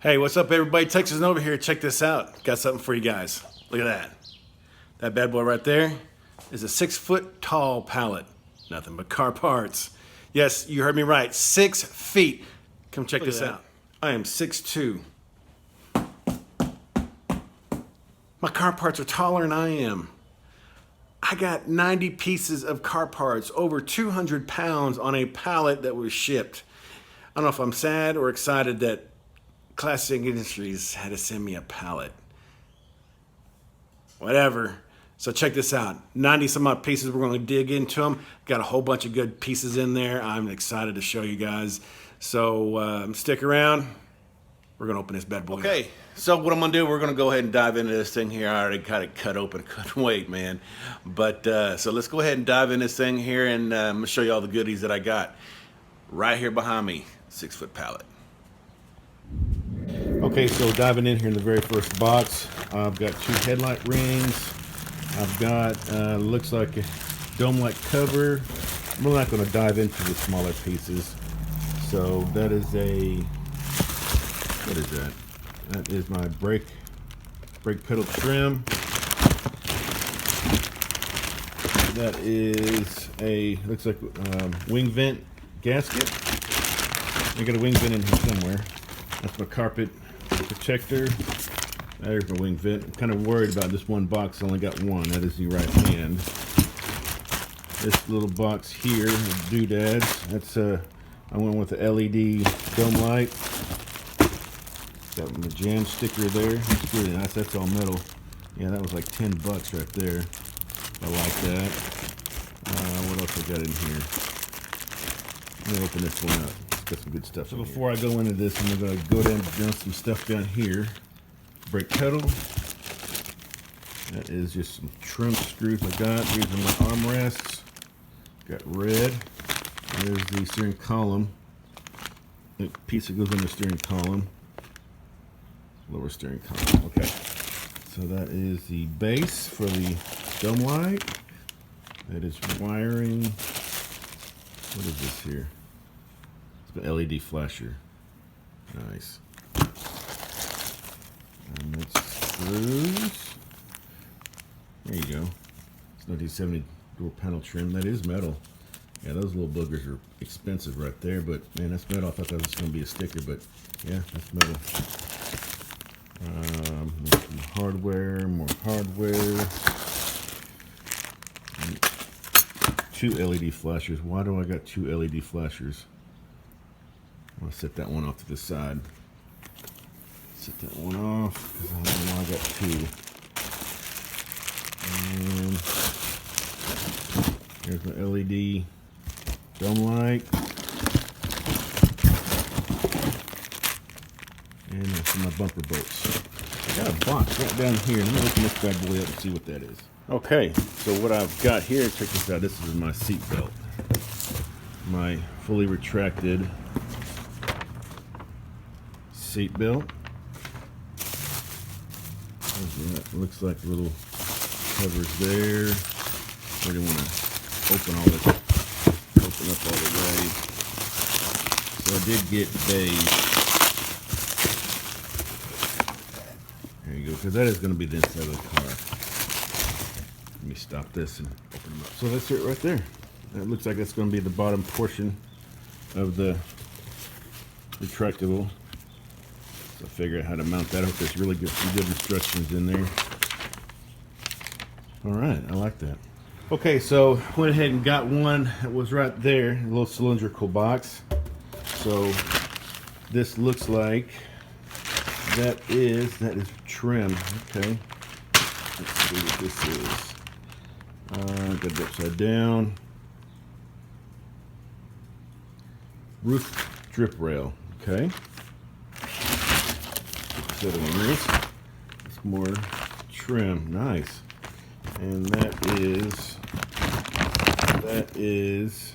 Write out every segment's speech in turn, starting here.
Hey, what's up everybody? Texas Nova here. Check this out. Got something for you guys. Look at that. That bad boy right there is a 6-foot tall pallet. Nothing but car parts. Yes, you heard me right. 6 feet. Come check this out. I am 6'2". My car parts are taller than I am. I got 90 pieces of car parts, over 200 pounds on a pallet that was shipped. I don't know if I'm sad or excited that Classic Industries had to send me a pallet. Whatever. So check this out. 90 some odd pieces. We're going to dig into them. Got a whole bunch of good pieces in there. I'm excited to show you guys. So stick around. We're going to open this bad boy. Okay. So what I'm going to do, we're going to go ahead and dive into this thing here. I already got it cut open. Couldn't wait, man. But so let's go ahead and dive in this thing here, and I'm going to show you all the goodies that I got right here behind me. 6-foot pallet. Okay, so diving in here in the very first box, I've got 2 headlight rings. I've got, looks like a dome-like cover. I'm really not going to dive into the smaller pieces. So that is a, what is that? That is my brake pedal trim. That is a, looks like wing vent gasket. I got a wing vent in here somewhere. That's my carpet protector. There's my wing vent. I'm kind of worried about this one box. I only got one. That is the right hand. This little box here, doodads. That's I went with the LED dome light. Got my jam sticker there. That's really nice. That's all metal. Yeah, that was like $10 right there. I like that. What else I got in here? Let me open this one up. Got some good stuff. So before I go into this, I'm going to go down and dump some stuff down here. Brake pedal. That is just some trim screws I got. These are my armrests. Got red. There's the steering column. The piece that goes in the steering column. Lower steering column. Okay. So that is the base for the dome light. That is wiring. What is this here? It's an LED flasher. Nice. And that's screws. There you go. It's 1970 door panel trim. That is metal. Yeah, those little boogers are expensive right there, but man, that's metal. I thought that was going to be a sticker, but yeah, that's metal. Some hardware, more hardware. 2 LED flashers. Why do I got 2 LED flashers? I'm going to set that one off to the side. Set that one off because I don't know why I got 2. And here's my LED dome light. And that's my bumper bolts. I got a box right down here. Let me open this bad boy up and see what that is. Okay, so what I've got here, check this out. This is my seat belt. My fully retracted seat belt. Looks like little covers there. I didn't want to open up all the way. So I did get beige. There you go, because that is going to be the inside of the car. Let me stop this and open them up. So that's it right there. That looks like that's going to be the bottom portion of the retractable. So figure out how to mount that. I hope there's really good, some good instructions in there. All right, I like that. Okay, so went ahead and got one that was right there, a little cylindrical box. So this looks like that is trim. Okay, let's see what this is. Got it upside down. Roof drip rail. Okay. Set on this. It's more trim. Nice. And that is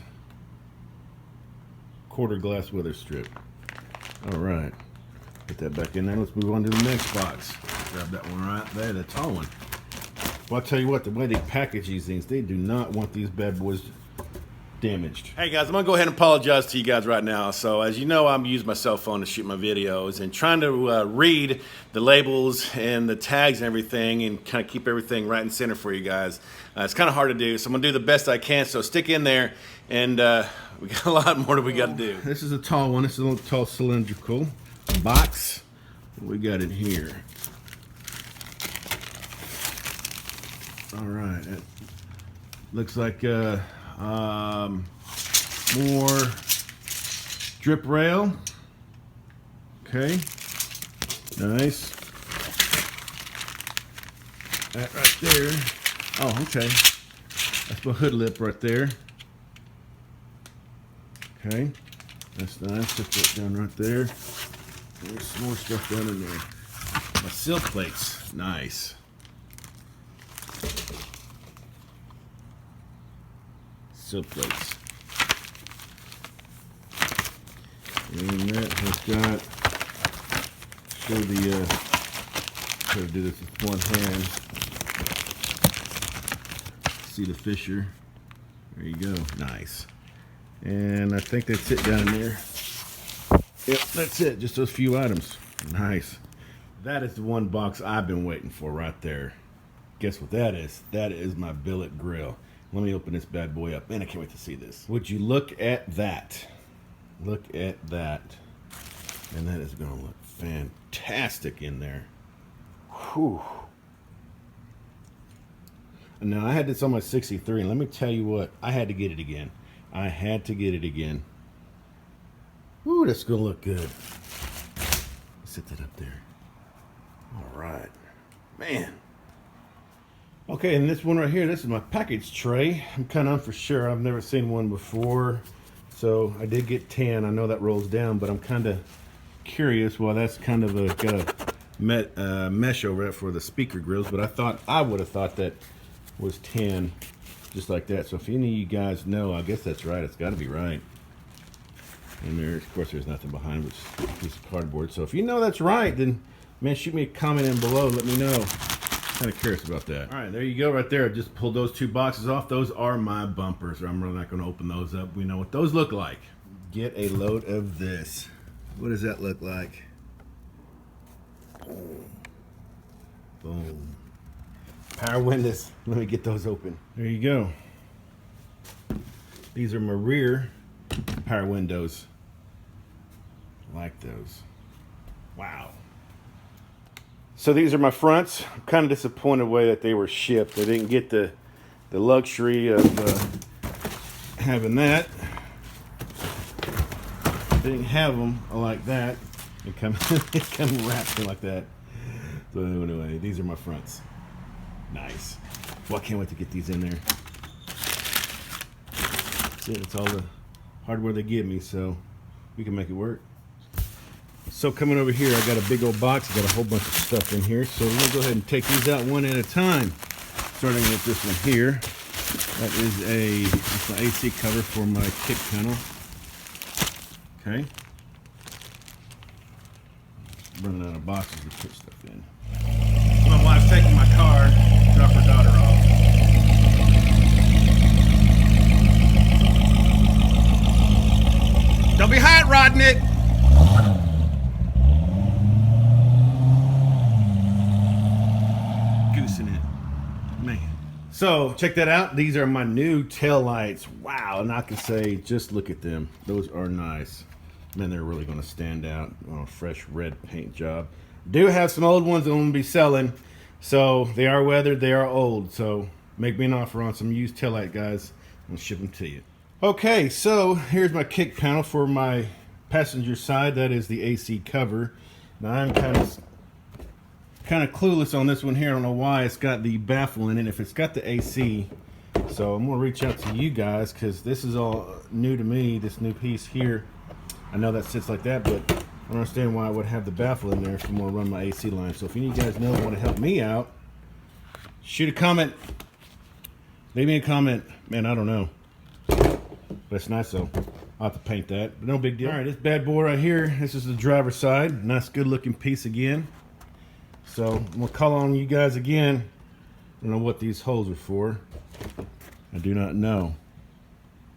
quarter glass weather strip. All right. Put that back in there. Let's move on to the next box. Grab that one right there, the tall one. Well, I'll tell you what, the way they package these things, they do not want these bad boys damaged. Hey guys, I'm gonna go ahead and apologize to you guys right now. So as you know, I'm using my cell phone to shoot my videos and trying to read the labels and the tags and everything and kind of keep everything right and center for you guys. It's kind of hard to do, so I'm gonna do the best I can. So stick in there, and we got a lot more that we got to do. This is a tall one. This is a little tall cylindrical box. What we got in here? All right. It looks like more drip rail. Okay. Nice. That right there. Oh, okay. That's my hood lip right there. Okay. That's nice. Put that down right there. There's some more stuff down in there. My silk plates. Nice. Silk plates. And that has got, show the, try to do this with one hand. See the fisher. There you go. Nice. And I think that's it down there. Yep, that's it. Just those few items. Nice. That is the one box I've been waiting for right there. Guess what that is? That is my billet grill. Let me open this bad boy up. Man, I can't wait to see this. Would you look at that? Look at that. And that is going to look fantastic in there. Whew. Now, I had this on my 63, and let me tell you what, I had to get it again. I had to get it again. Ooh, that's going to look good. Set that up there. All right. Man. Okay, and this one right here, this is my package tray. I'm kind of unfor I've never seen one before. So I did get 10. I know that rolls down, but I'm kind of curious. Well, that's kind of got a mesh over it for the speaker grills, but I would have thought that was 10, just like that. So if any of you guys know, I guess that's right. It's got to be right. And there, of course, there's nothing behind, which is a piece of cardboard. So if you know that's right, then man, shoot me a comment in below. Let me know. Kind of curious about that. All right, there you go right there. I just pulled those two boxes off. Those are my bumpers. I'm really not going to open those up. We know what those look like. Get a load of this. What does that look like? Boom. Boom. Power windows. Let me get those open. There you go. These are my rear power windows. I like those. Wow. So these are my fronts. I'm kind of disappointed the way that they were shipped. I didn't get the luxury of having that. They didn't have them like that. They come wrapped like that. So anyway, these are my fronts. Nice. Well, I can't wait to get these in there. See, it's all the hardware they give me, so we can make it work. So coming over here, I got a big old box. I got a whole bunch of stuff in here. So we'll go ahead and take these out one at a time. Starting with this one here. That is it's an AC cover for my kick panel. Okay. Running out of boxes to put stuff in. My wife's taking my car, drop her daughter off. Don't be hot rodding it. So check that out. These are my new tail lights. Wow, and I can say, just look at them. Those are nice. Man, they're really going to stand out on a fresh red paint job. Do have some old ones that I'm going to be selling. So they are weathered, they are old. So make me an offer on some used tail light, guys. I'll ship them to you. Okay, so here's my kick panel for my passenger side. That is the AC cover. Now I'm kind of clueless on this one here. I don't know why it's got the baffle in it, if it's got the AC. So I'm gonna reach out to you guys because this is all new to me, this new piece here. I know that sits like that, but I don't understand why I would have the baffle in there if I'm gonna run my AC line. So if any of you guys know and want to help me out, shoot a comment. Leave me a comment. Man, I don't know. But it's nice though. I'll have to paint that, but no big deal. All right, this bad boy right here, this is the driver's side. Nice good looking piece again. So I'm gonna call on you guys again. I don't know what these holes are for. I do not know.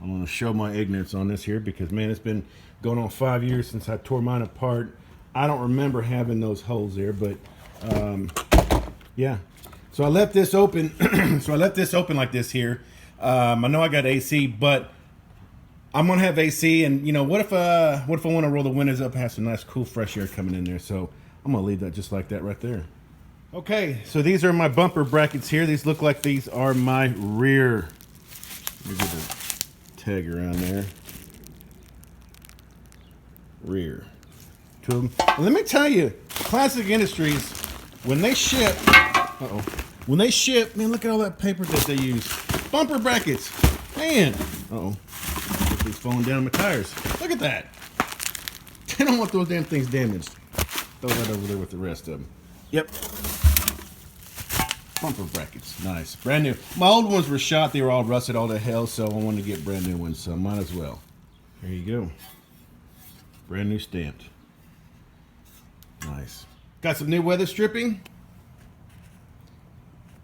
I'm going to show my ignorance on this here because, man, it's been going on 5 years since I tore mine apart. I don't remember having those holes there, but yeah. So I left this open. So I left this open like this here. I know I got AC, but I'm gonna have AC, and you know, what if I want to roll the windows up and have some nice, cool, fresh air coming in there? So I'm gonna leave that just like that right there. Okay, so these are my bumper brackets here. These look like these are my rear. Let me get the tag around there. Rear. Two of them. And let me tell you, Classic Industries, when they ship, when they ship, man, look at all that paper that they use. Bumper brackets, man. It's falling down my tires. Look at that. I don't want those damn things damaged. Throw that over there with the rest of them. Yep. Bumper brackets, nice, brand new. My old ones were shot; they were all rusted, all to hell. So I wanted to get brand new ones, so might as well. There you go. Brand new stamped. Nice. Got some new weather stripping.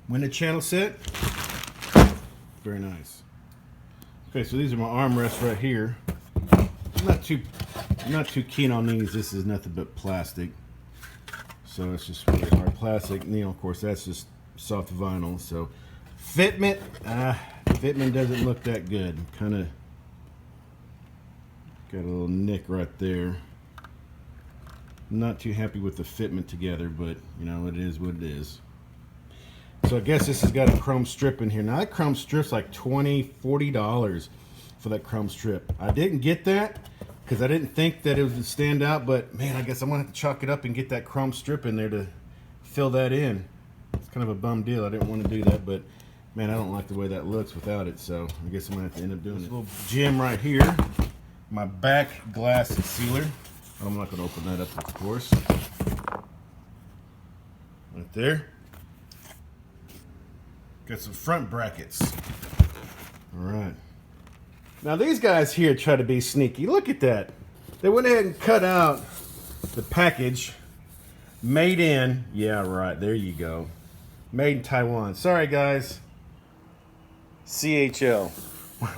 Window channel set. Very nice. Okay, so these are my armrests right here. I'm not too keen on these. This is nothing but plastic. So it's just really hard plastic. And, you know, of course, that's just soft vinyl. So fitment, fitment doesn't look that good. Kind of got a little nick right there. Not too happy with the fitment together, but you know, it is what it is. So I guess this has got a chrome strip in here. Now that chrome strip's like $20, $40 for that chrome strip. I didn't get that because I didn't think that it would stand out, but man, I guess I'm gonna have to chalk it up and get that chrome strip in there to fill that in. It's kind of a bum deal. I didn't want to do that, but man, I don't like the way that looks without it, so I guess I'm gonna have to end up doing it. This little gem right here, my back glass sealer. I'm not gonna open that up, of course. Right there. Got some front brackets. All right. Now these guys here try to be sneaky. Look at that. They went ahead and cut out the package. Made in, yeah, right, there you go. Made in Taiwan. Sorry guys. CHL.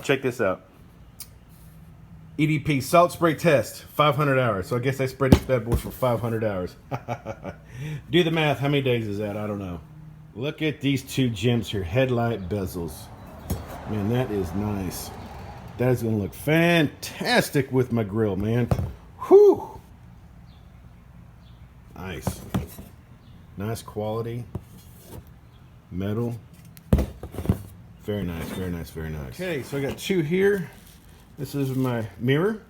Check this out. EDP salt spray test, 500 hours. So I guess I sprayed this bad boy for 500 hours. Do the math. How many days is that? I don't know. Look at these two gems here. Headlight bezels. Man, that is nice. That is going to look fantastic with my grill, man. Whew. Nice. Nice quality. Metal. Very nice, very nice, very nice. Okay, so I got two here. This is my mirror.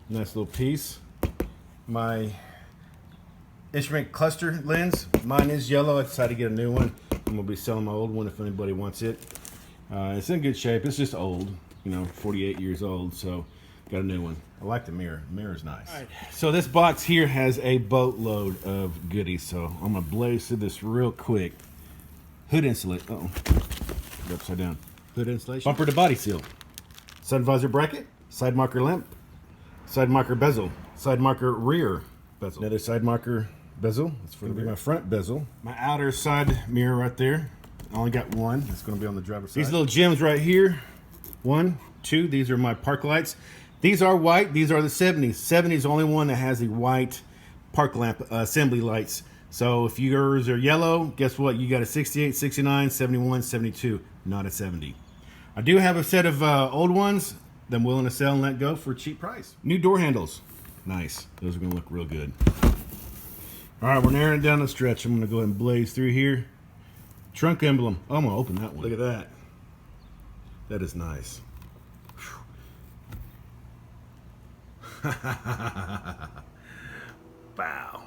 Nice little piece. My instrument cluster lens. Mine is yellow. I decided to get a new one. I'm going to be selling my old one if anybody wants it. It's in good shape. It's just old. You know, 48 years old. So, got a new one. I like the mirror. The mirror's nice. All right. So, this box here has a boatload of goodies. So, I'm going to blaze through this real quick. Hood insulation. Uh-oh. Put it upside down. Hood insulation. Bumper to body seal. Sun visor bracket, side marker lamp, side marker bezel, side marker rear bezel. Another side marker bezel. That's going to be my front bezel. My outer side mirror right there. I only got one. It's going to be on the driver's side. These little gems right here. 1, 2. These are my park lights. These are white. These are the 70s. 70s is the only one that has the white park lamp assembly lights. So if yours are yellow, guess what? You got a 68, 69, 71, 72, not a 70. I do have a set of old ones that I'm willing to sell and let go for a cheap price. New door handles. Nice. Those are going to look real good. All right, we're narrowing down the stretch. I'm going to go ahead and blaze through here. Trunk emblem. Oh, I'm going to open that one. Look at that. That is nice. Wow.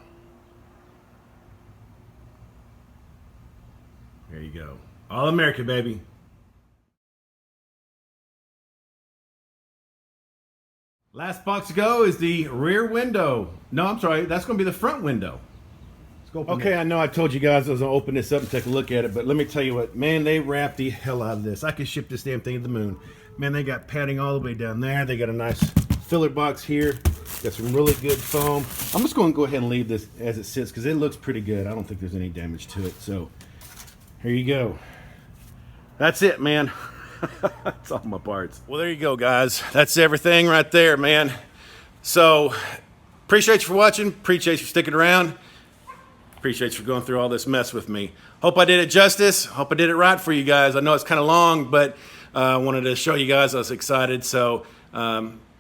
There you go. All American, baby. Last box to go is the rear window. No, I'm sorry. That's going to be the front window. Let's go. Okay, I know I told you guys I was going to open this up and take a look at it, but let me tell you what. Man, they wrapped the hell out of this. I could ship this damn thing to the moon. Man, they got padding all the way down there. They got a nice filler box here. Got some really good foam. I'm just going to go ahead and leave this as it sits because it looks pretty good. I don't think there's any damage to it. So, here you go. That's it, man. That's all my parts. Well, there you go, guys. That's everything right there, man. So, appreciate you for watching. Appreciate you sticking around. Appreciate you for going through all this mess with me. Hope I did it justice. Hope I did it right for you guys. I know it's kind of long, but I wanted to show you guys I was excited. So,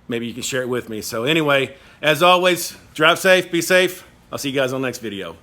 maybe you can share it with me. So anyway, as always, drive safe, be safe. I'll see you guys on the next video.